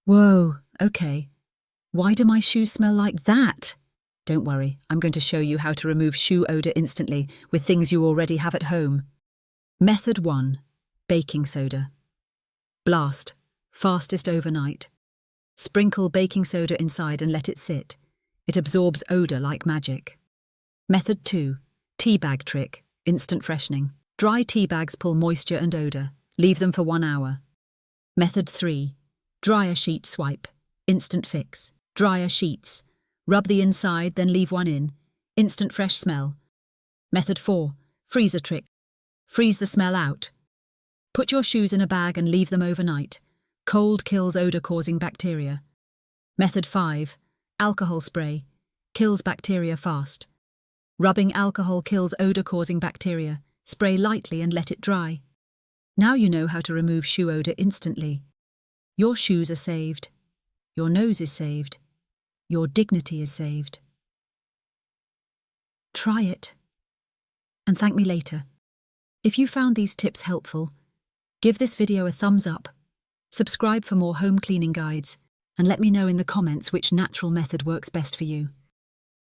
Whoa, okay. Why do my shoes smell like that? Don't worry, I'm going to show you how to remove shoe odor instantly with things you already have at home. Method 1. Baking soda. Blast. Fastest overnight. Sprinkle baking soda inside and let it sit. It absorbs odor like magic. Method 2. Tea bag trick. Instant freshening. Dry tea bags pull moisture and odor. Leave them for 1 hour. Method 3. Dryer sheet swipe. Instant fix. Dryer sheets. Rub the inside, then leave one in. Instant fresh smell. Method 4. Freezer trick. Freeze the smell out. Put your shoes in a bag and leave them overnight. Cold kills odor-causing bacteria. Method 5. Alcohol spray. Kills bacteria fast. Rubbing alcohol kills odor-causing bacteria. Spray lightly and let it dry. Now you know how to remove shoe odor instantly. Your shoes are saved. Your nose is saved. Your dignity is saved. Try it. And thank me later. If you found these tips helpful, give this video a thumbs up, subscribe for more home cleaning guides, and let me know in the comments which natural method works best for you.